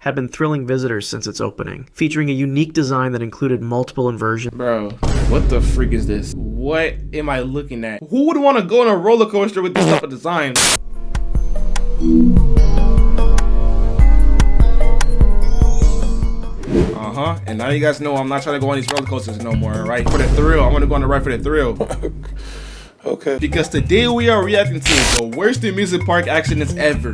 had been thrilling visitors since its opening, featuring a unique design that included multiple inversions. Bro, what the freak is this? What am I looking at? Who would want to go on a roller coaster with this type of design? And now you guys know I'm not trying to go on these roller coasters no more, right? For the thrill, I want to go on the ride for the thrill. Okay. Because today we are reacting to the worst amusement park accidents ever.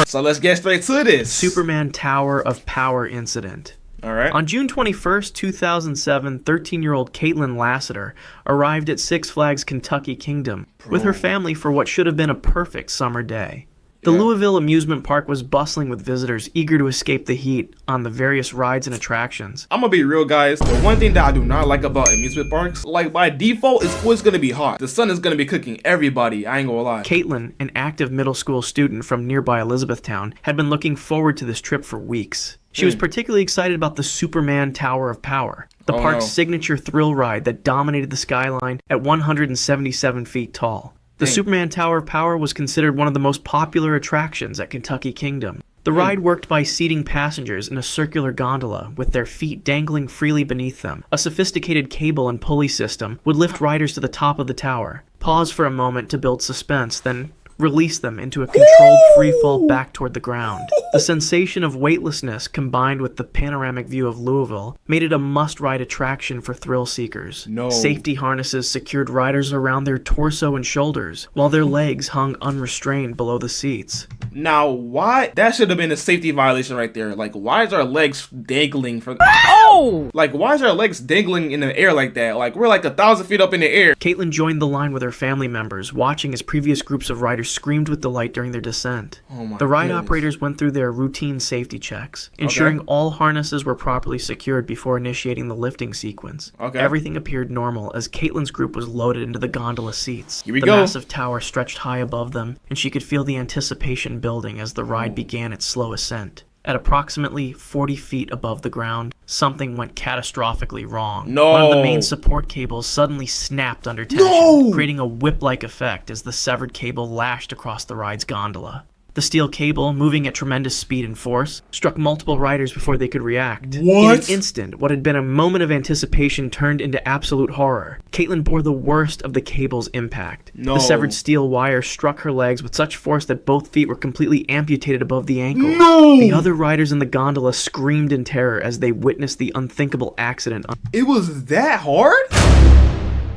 So let's get straight to this. Superman Tower of Power incident. Alright. On June 21st, 2007, 13-year-old Caitlin Lassiter arrived at Six Flags Kentucky Kingdom with her family for what should have been a perfect summer day. The Louisville amusement park was bustling with visitors eager to escape the heat on the various rides and attractions. I'm gonna be real, guys. The one thing that I do not like about amusement parks, like by default, it's always gonna be hot. The sun is gonna be cooking everybody, I ain't gonna lie. Caitlin, an active middle school student from nearby Elizabethtown, had been looking forward to this trip for weeks. She was particularly excited about the Superman Tower of Power, the park's signature thrill ride that dominated the skyline at 177 feet tall. The Superman Tower of Power was considered one of the most popular attractions at Kentucky Kingdom. The ride worked by seating passengers in a circular gondola with their feet dangling freely beneath them. A sophisticated cable and pulley system would lift riders to the top of the tower, pause for a moment to build suspense, then release them into a controlled free fall back toward the ground. The sensation of weightlessness combined with the panoramic view of Louisville made it a must-ride attraction for thrill seekers. Safety harnesses secured riders around their torso and shoulders, while their legs hung unrestrained below the seats. Now, why? That should have been a safety violation right there. Like, why is our legs dangling from... Like, why is our legs dangling in the air like that? Like, we're like 1,000 feet up in the air. Caitlin joined the line with her family members, watching as previous groups of riders screamed with delight during their descent. The ride operators went through their routine safety checks, ensuring all harnesses were properly secured before initiating the lifting sequence. Everything appeared normal as Caitlin's group was loaded into the gondola seats. The massive tower stretched high above them, and she could feel the anticipation building as the ride began its slow ascent. At approximately 40 feet above the ground, something went catastrophically wrong. One of the main support cables suddenly snapped under tension, creating a whip-like effect as the severed cable lashed across the ride's gondola. The steel cable, moving at tremendous speed and force, struck multiple riders before they could react. In an instant, what had been a moment of anticipation turned into absolute horror. Caitlin bore the worst of the cable's impact. The severed steel wire struck her legs with such force that both feet were completely amputated above the ankle. The other riders in the gondola screamed in terror as they witnessed the unthinkable accident. It was that hard?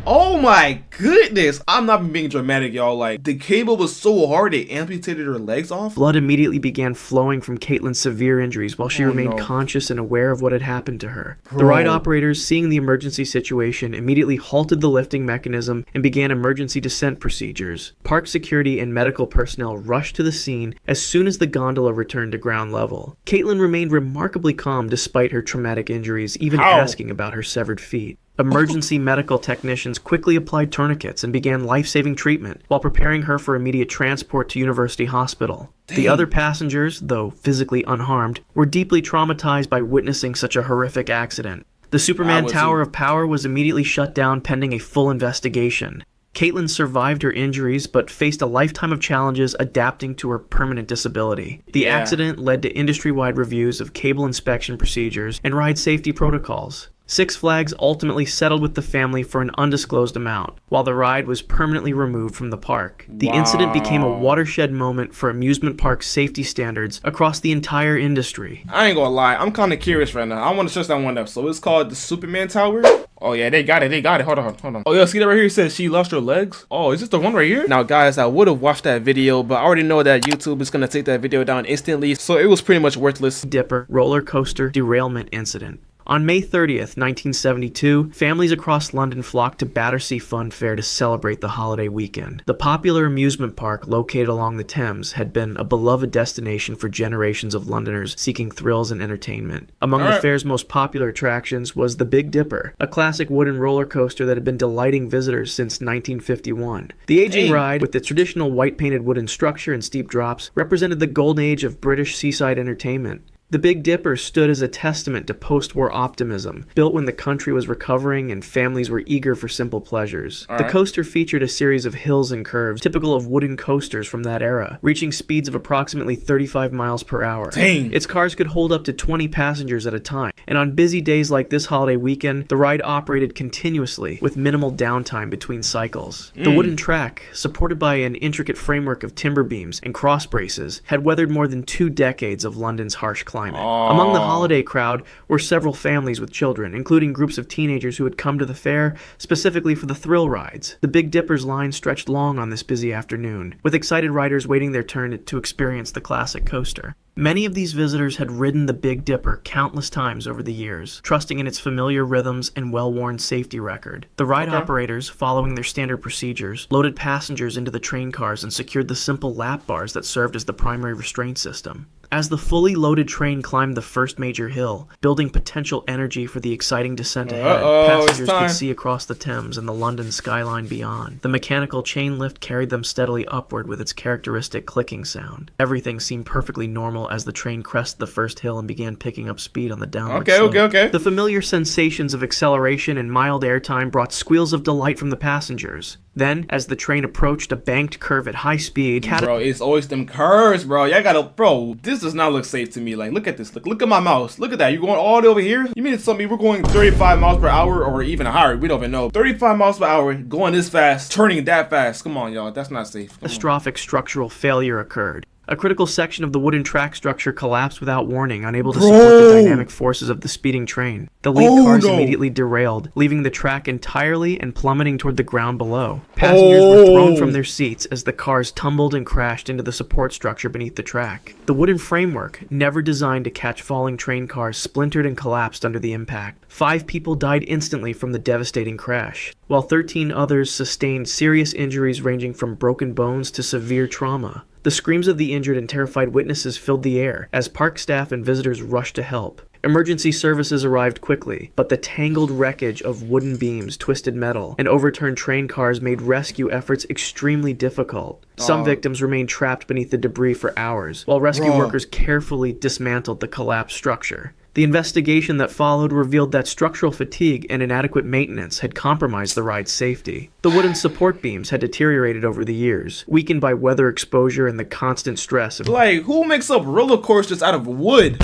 Oh my goodness, I'm not being dramatic, y'all. Like, the cable was so hard it amputated her legs off. Blood immediately began flowing from Caitlin's severe injuries while she remained conscious and aware of what had happened to her. The ride operators, seeing the emergency situation, immediately halted the lifting mechanism and began emergency descent procedures. Park security and medical personnel rushed to the scene as soon as the gondola returned to ground level. Caitlin remained remarkably calm despite her traumatic injuries, even asking about her severed feet. Emergency medical technicians quickly applied tourniquets and began life-saving treatment while preparing her for immediate transport to University Hospital. The other passengers, though physically unharmed, were deeply traumatized by witnessing such a horrific accident. The Superman Tower of Power was immediately shut down pending a full investigation. Caitlin survived her injuries but faced a lifetime of challenges adapting to her permanent disability. The accident led to industry-wide reviews of cable inspection procedures and ride safety protocols. Six Flags ultimately settled with the family for an undisclosed amount, while the ride was permanently removed from the park. The incident became a watershed moment for amusement park safety standards across the entire industry. I ain't gonna lie, I'm kind of curious right now. I want to search that one up. So it's called the Superman Tower? Oh yeah, they got it. Hold on. Oh yeah, see that right here? It says she lost her legs. Oh, is this the one right here? Now guys, I would have watched that video, but I already know that YouTube is gonna take that video down instantly, so it was pretty much worthless. Dipper roller coaster derailment incident. On May 30th, 1972, families across London flocked to Battersea Fun Fair to celebrate the holiday weekend. The popular amusement park located along the Thames had been a beloved destination for generations of Londoners seeking thrills and entertainment. Among the fair's most popular attractions was the Big Dipper, a classic wooden roller coaster that had been delighting visitors since 1951. The aging ride, with its traditional white-painted wooden structure and steep drops, represented the golden age of British seaside entertainment. The Big Dipper stood as a testament to post-war optimism, built when the country was recovering and families were eager for simple pleasures. The coaster featured a series of hills and curves, typical of wooden coasters from that era, reaching speeds of approximately 35 miles per hour. Dang. Its cars could hold up to 20 passengers at a time, and on busy days like this holiday weekend, the ride operated continuously, with minimal downtime between cycles. The wooden track, supported by an intricate framework of timber beams and cross braces, had weathered more than 2 decades of London's harsh climate. Among the holiday crowd were several families with children, including groups of teenagers who had come to the fair specifically for the thrill rides. The Big Dipper's line stretched long on this busy afternoon, with excited riders waiting their turn to experience the classic coaster. Many of these visitors had ridden the Big Dipper countless times over the years, trusting in its familiar rhythms and well-worn safety record. The ride operators, following their standard procedures, loaded passengers into the train cars and secured the simple lap bars that served as the primary restraint system. As the fully loaded train climbed the first major hill, building potential energy for the exciting descent ahead, passengers could see across the Thames and the London skyline beyond. The mechanical chain lift carried them steadily upward with its characteristic clicking sound. Everything seemed perfectly normal as the train crested the first hill and began picking up speed on the downward slope. The familiar sensations of acceleration and mild airtime brought squeals of delight from the passengers. Then, as the train approached a banked curve at high speed, bro, it's always them curves, bro. Y'all gotta, bro, this does not look safe to me. Like, look at this. Look at my mouse. Look at that. You're going all the way over here? You mean to tell me we're going 35 miles per hour or even higher? We don't even know. 35 miles per hour, going this fast, turning that fast. Come on, y'all. That's not safe. Catastrophic structural failure occurred. A critical section of the wooden track structure collapsed without warning, unable to support the dynamic forces of the speeding train. The lead cars immediately derailed, leaving the track entirely and plummeting toward the ground below. Passengers were thrown from their seats as the cars tumbled and crashed into the support structure beneath the track. The wooden framework, never designed to catch falling train cars, splintered and collapsed under the impact. 5 people died instantly from the devastating crash, while 13 others sustained serious injuries ranging from broken bones to severe trauma. The screams of the injured and terrified witnesses filled the air as park staff and visitors rushed to help. Emergency services arrived quickly, but the tangled wreckage of wooden beams, twisted metal, and overturned train cars made rescue efforts extremely difficult. Some victims remained trapped beneath the debris for hours, while rescue workers carefully dismantled the collapsed structure. The investigation that followed revealed that structural fatigue and inadequate maintenance had compromised the ride's safety. The wooden support beams had deteriorated over the years, weakened by weather exposure and the constant stress of— Like, who makes up roller coasters out of wood?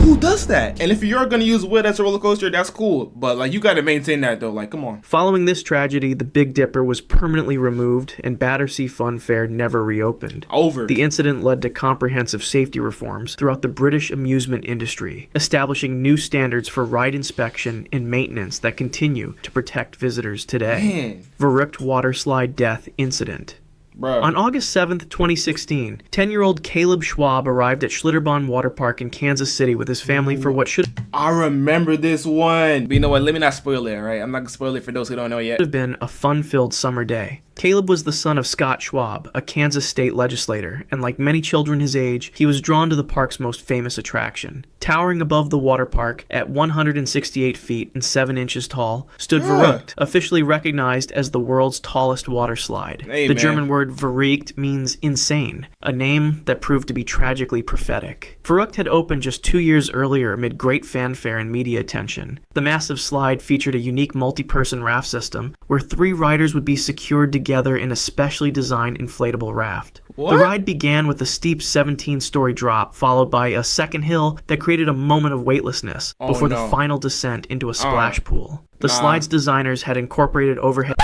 Who does that? And if you're gonna use wood as a roller coaster, that's cool. But like, you gotta maintain that though. Like, come on. Following this tragedy, the Big Dipper was permanently removed and Battersea Fun Fair never reopened. The incident led to comprehensive safety reforms throughout the British amusement industry, establishing new standards for ride inspection and maintenance that continue to protect visitors today. Verrückt waterslide death incident. On August 7th, 2016, 10-year-old Caleb Schwab arrived at Schlitterbahn Water Park in Kansas City with his family for what should— I remember this one. But you know what? Let me not spoil it, right? I'm not gonna spoil it for those who don't know yet. Have been a fun-filled summer day. Caleb was the son of Scott Schwab, a Kansas state legislator, and like many children his age, he was drawn to the park's most famous attraction. Towering above the water park at 168 feet and 7 inches tall stood Verrückt, officially recognized as the world's tallest water slide. The German word verrückt means insane, a name that proved to be tragically prophetic. Verrückt had opened just 2 years earlier amid great fanfare and media attention. The massive slide featured a unique multi-person raft system where 3 riders would be secured together in a specially designed inflatable raft. The ride began with a steep 17-story drop, followed by a second hill that created a moment of weightlessness before the final descent into a splash pool. The slide's designers had incorporated overhead—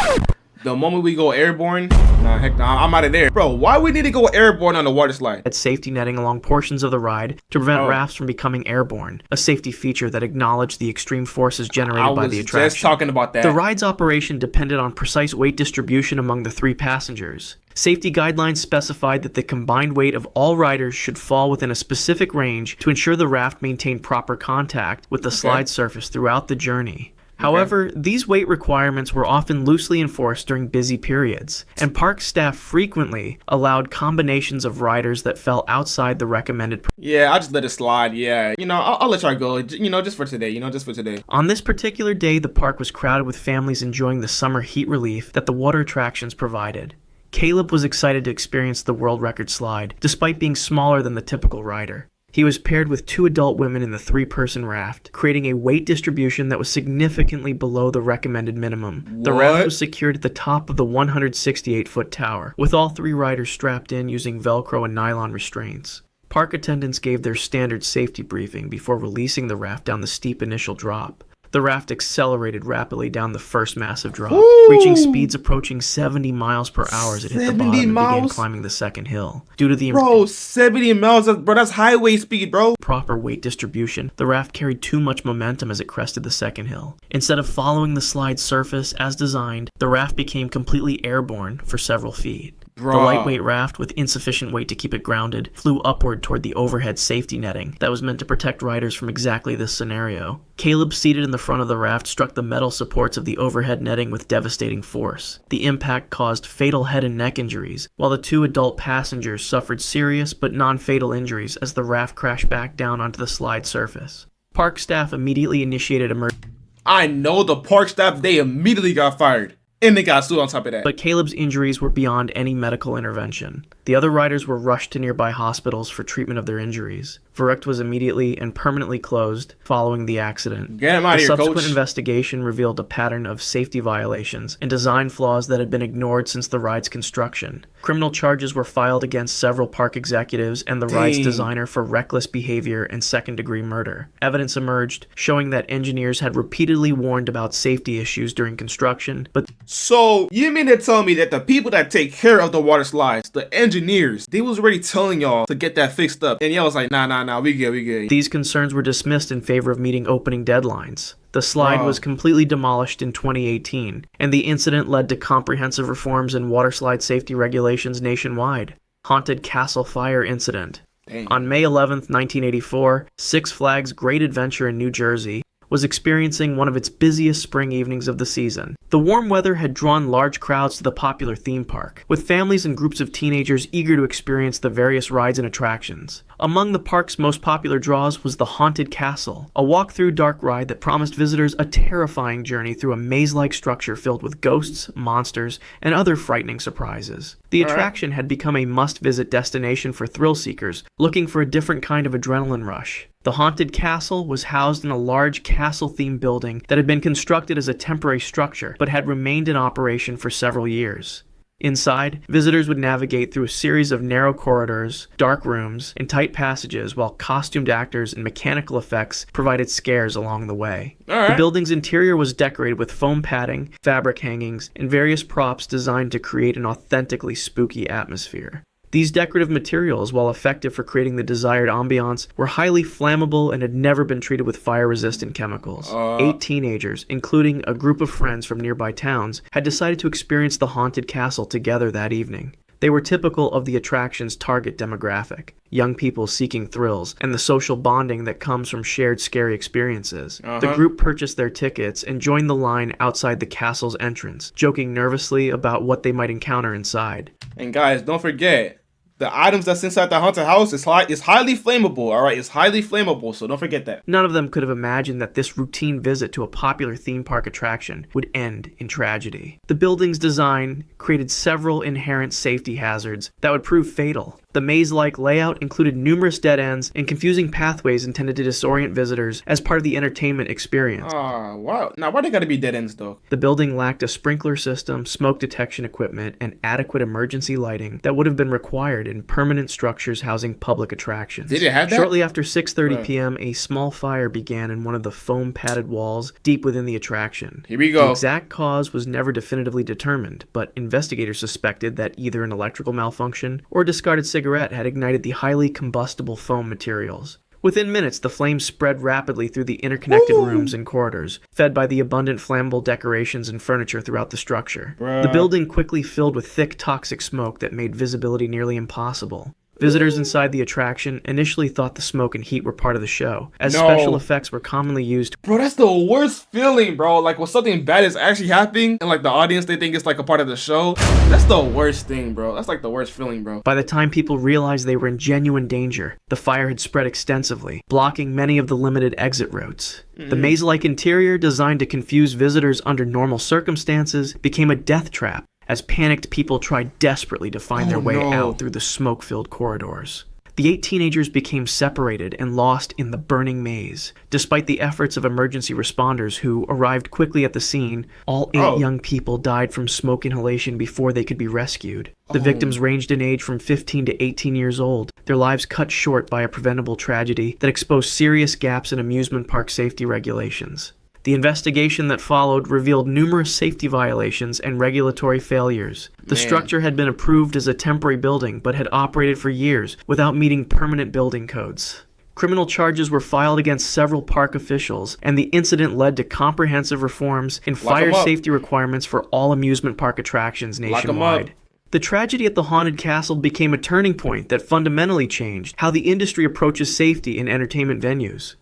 The moment we go airborne, heck nah, I'm out of there. Bro, why we need to go airborne on the water slide? At safety netting along portions of the ride to prevent rafts from becoming airborne, a safety feature that acknowledged the extreme forces generated by the attraction. I was just talking about that. The ride's operation depended on precise weight distribution among the 3 passengers. Safety guidelines specified that the combined weight of all riders should fall within a specific range to ensure the raft maintained proper contact with the slide surface throughout the journey. However, these weight requirements were often loosely enforced during busy periods, and park staff frequently allowed combinations of riders that fell outside the recommended— I'll just let it slide, You know, I'll let y'all go, just for today, just for today. On this particular day, the park was crowded with families enjoying the summer heat relief that the water attractions provided. Caleb was excited to experience the world record slide, despite being smaller than the typical rider. He was paired with 2 adult women in the 3-person raft, creating a weight distribution that was significantly below the recommended minimum. What? The raft was secured at the top of the 168-foot tower, with all 3 riders strapped in using Velcro and nylon restraints. Park attendants gave their standard safety briefing before releasing the raft down the steep initial drop. The raft accelerated rapidly down the first massive drop, reaching speeds approaching 70 miles per hour as it hit the bottom and began climbing the second hill. Due to the 70 miles, bro, that's highway speed, bro. Proper weight distribution, the raft carried too much momentum as it crested the second hill. Instead of following the slide surface as designed, the raft became completely airborne for several feet. The lightweight raft, with insufficient weight to keep it grounded, flew upward toward the overhead safety netting that was meant to protect riders from exactly this scenario. Caleb, seated in the front of the raft, struck the metal supports of the overhead netting with devastating force. The impact caused fatal head and neck injuries, while the 2 adult passengers suffered serious but non-fatal injuries as the raft crashed back down onto the slide surface. Park staff immediately initiated emergency. I know the park staff, they immediately got fired. And they got sued on top of that. But Caleb's injuries were beyond any medical intervention. The other riders were rushed to nearby hospitals for treatment of their injuries. Verrückt was immediately and permanently closed following the accident. Get him out of here, subsequent coach. investigation revealed a pattern of safety violations and design flaws that had been ignored since the ride's construction. Criminal charges were filed against several park executives and the ride's designer for reckless behavior and second-degree murder. Evidence emerged showing that engineers had repeatedly warned about safety issues during construction, but So, you mean to tell me that the people that take care of the water slides, the engineers, they was already telling y'all to get that fixed up, and y'all was like, nah, we good. These concerns were dismissed in favor of meeting opening deadlines. The slide was completely demolished in 2018, and the incident led to comprehensive reforms in waterslide safety regulations nationwide. Haunted Castle Fire Incident. Dang. On May 11, 1984, Six Flags Great Adventure in New Jersey was experiencing one of its busiest spring evenings of the season. The warm weather had drawn large crowds to the popular theme park, with families and groups of teenagers eager to experience the various rides and attractions. Among the park's most popular draws was the Haunted Castle, a walk-through dark ride that promised visitors a terrifying journey through a maze-like structure filled with ghosts, monsters, and other frightening surprises. The attraction had become a must-visit destination for thrill seekers looking for a different kind of adrenaline rush. The Haunted Castle was housed in a large castle-themed building that had been constructed as a temporary structure but had remained in operation for several years. Inside, visitors would navigate through a series of narrow corridors, dark rooms, and tight passages while costumed actors and mechanical effects provided scares along the way. The building's interior was decorated with foam padding, fabric hangings, and various props designed to create an authentically spooky atmosphere. These decorative materials, while effective for creating the desired ambiance, were highly flammable and had never been treated with fire-resistant chemicals. 8 teenagers, including a group of friends from nearby towns, had decided to experience the haunted castle together that evening. They were typical of the attraction's target demographic, young people seeking thrills and the social bonding that comes from shared scary experiences. The group purchased their tickets and joined the line outside the castle's entrance, joking nervously about what they might encounter inside. And guys, don't forget, the items that's inside the haunted house is highly flammable, alright? It's highly flammable, so don't forget that. None of them could have imagined that this routine visit to a popular theme park attraction would end in tragedy. The building's design created several inherent safety hazards that would prove fatal. The maze-like layout included numerous dead ends and confusing pathways intended to disorient visitors as part of the entertainment experience. Wow. Now, why they gotta be dead ends, though? The building lacked a sprinkler system, smoke detection equipment, and adequate emergency lighting that would have been required in permanent structures housing public attractions. Did it have that? Shortly after 6:30 p.m., a small fire began in one of the foam-padded walls deep within the attraction. Here we go. The exact cause was never definitively determined, but investigators suspected that either an electrical malfunction or discarded cigarette had ignited the highly combustible foam materials. Within minutes, the flames spread rapidly through the interconnected rooms and corridors, fed by the abundant flammable decorations and furniture throughout the structure. The building quickly filled with thick, toxic smoke that made visibility nearly impossible. Visitors inside the attraction initially thought the smoke and heat were part of the show, as special effects were commonly used. Bro, that's the worst feeling, bro. Like, when something bad is actually happening, and, like, the audience, they think it's, like, a part of the show. That's the worst thing, bro. That's, like, the worst feeling, bro. By the time people realized they were in genuine danger, the fire had spread extensively, blocking many of the limited exit routes. The maze-like interior, designed to confuse visitors under normal circumstances, became a death trap, as panicked people tried desperately to find their way out through the smoke-filled corridors. The 8 teenagers became separated and lost in the burning maze. Despite the efforts of emergency responders who arrived quickly at the scene, all 8 young people died from smoke inhalation before they could be rescued. The victims ranged in age from 15 to 18 years old, their lives cut short by a preventable tragedy that exposed serious gaps in amusement park safety regulations. The investigation that followed revealed numerous safety violations and regulatory failures. The structure had been approved as a temporary building but had operated for years without meeting permanent building codes. Criminal charges were filed against several park officials, and the incident led to comprehensive reforms in fire safety requirements for all amusement park attractions nationwide. The tragedy at the Haunted Castle became a turning point that fundamentally changed how the industry approaches safety in entertainment venues.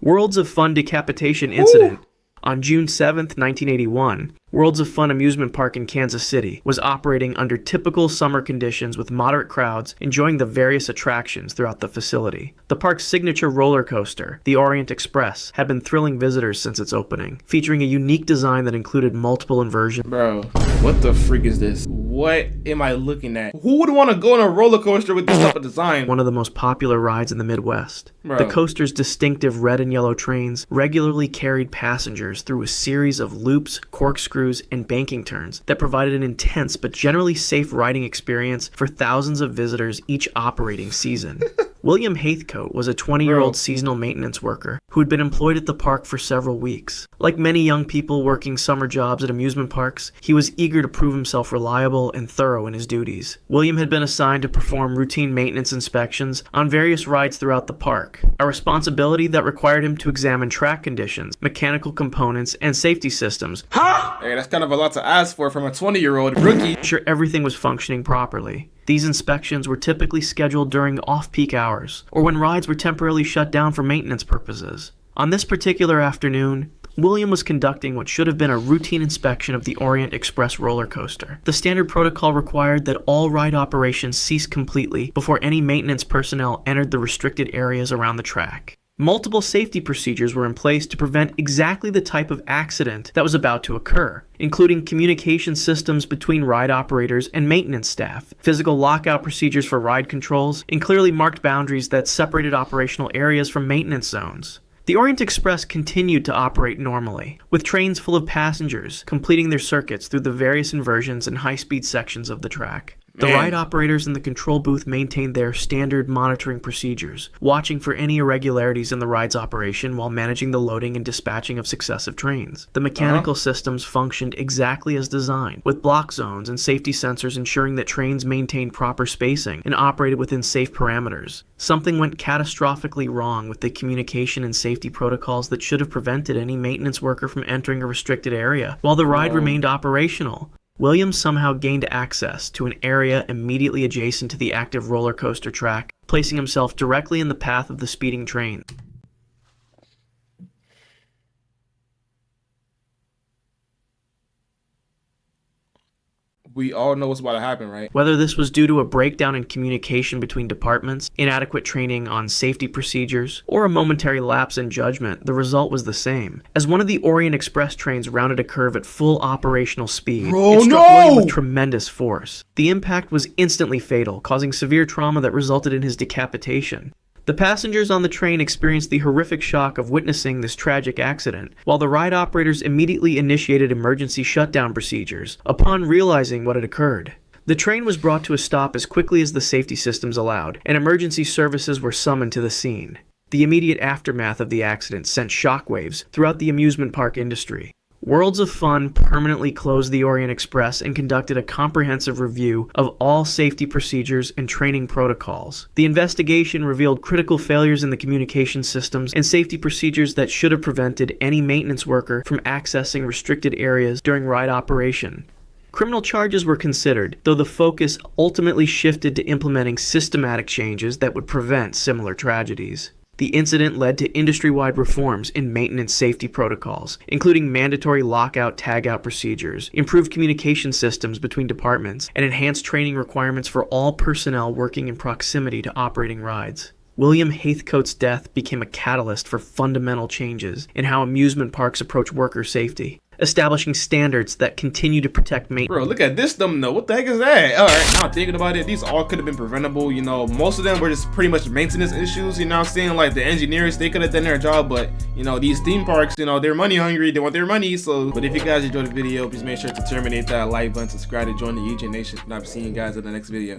Worlds of Fun decapitation incident. On June 7, 1981, Worlds of Fun amusement park in Kansas City was operating under typical summer conditions with moderate crowds enjoying the various attractions throughout the facility. The park's signature roller coaster, the Orient Express, had been thrilling visitors since its opening, featuring a unique design that included multiple inversions. Bro, what the freak is this? What am I looking at? Who would want to go on a roller coaster with this type of design? One of the most popular rides in the Midwest. Bro. The coaster's distinctive red and yellow trains regularly carried passengers through a series of loops, corkscrews, and banking turns that provided an intense but generally safe riding experience for thousands of visitors each operating season. William Haithcote was a 20-year-old seasonal maintenance worker who had been employed at the park for several weeks. Like many young people working summer jobs at amusement parks, he was eager to prove himself reliable and thorough in his duties. William had been assigned to perform routine maintenance inspections on various rides throughout the park, a responsibility that required him to examine track conditions, mechanical components, and safety systems. Hey, that's kind of a lot to ask for from a 20-year-old rookie. Sure everything was functioning properly. These inspections were typically scheduled during off-peak hours, or when rides were temporarily shut down for maintenance purposes. On this particular afternoon, William was conducting what should have been a routine inspection of the Orient Express roller coaster. The standard protocol required that all ride operations cease completely before any maintenance personnel entered the restricted areas around the track. Multiple safety procedures were in place to prevent exactly the type of accident that was about to occur, including communication systems between ride operators and maintenance staff, physical lockout procedures for ride controls, and clearly marked boundaries that separated operational areas from maintenance zones. The Orient Express continued to operate normally, with trains full of passengers completing their circuits through the various inversions and high-speed sections of the track. The ride operators in the control booth maintained their standard monitoring procedures, watching for any irregularities in the ride's operation while managing the loading and dispatching of successive trains. The mechanical systems functioned exactly as designed, with block zones and safety sensors ensuring that trains maintained proper spacing and operated within safe parameters. Something went catastrophically wrong with the communication and safety protocols that should have prevented any maintenance worker from entering a restricted area, while the ride remained operational. William somehow gained access to an area immediately adjacent to the active roller coaster track, placing himself directly in the path of the speeding train. We all know what's about to happen, right? Whether this was due to a breakdown in communication between departments, inadequate training on safety procedures, or a momentary lapse in judgment, the result was the same. As one of the Orient Express trains rounded a curve at full operational speed, it struck William with tremendous force. The impact was instantly fatal, causing severe trauma that resulted in his decapitation. The passengers on the train experienced the horrific shock of witnessing this tragic accident, while the ride operators immediately initiated emergency shutdown procedures upon realizing what had occurred. The train was brought to a stop as quickly as the safety systems allowed, and emergency services were summoned to the scene. The immediate aftermath of the accident sent shockwaves throughout the amusement park industry. Worlds of Fun permanently closed the Orient Express and conducted a comprehensive review of all safety procedures and training protocols. The investigation revealed critical failures in the communication systems and safety procedures that should have prevented any maintenance worker from accessing restricted areas during ride operation. Criminal charges were considered, though the focus ultimately shifted to implementing systematic changes that would prevent similar tragedies. The incident led to industry-wide reforms in maintenance safety protocols, including mandatory lockout-tagout procedures, improved communication systems between departments, and enhanced training requirements for all personnel working in proximity to operating rides. William Haithcote's death became a catalyst for fundamental changes in how amusement parks approach worker safety. establishing standards that continue to protect maintenance. Bro, look at this thumbnail. What the heck is that? Alright, now thinking about it, these all could have been preventable. You know, most of them were just pretty much maintenance issues. You know what I'm saying? Like the engineers, they could have done their job, but you know, these theme parks, you know, they're money hungry, they want their money. So, but if you guys enjoyed the video, please make sure to terminate that like button, subscribe to join the EJ Nation, and I'll be seeing you guys in the next video.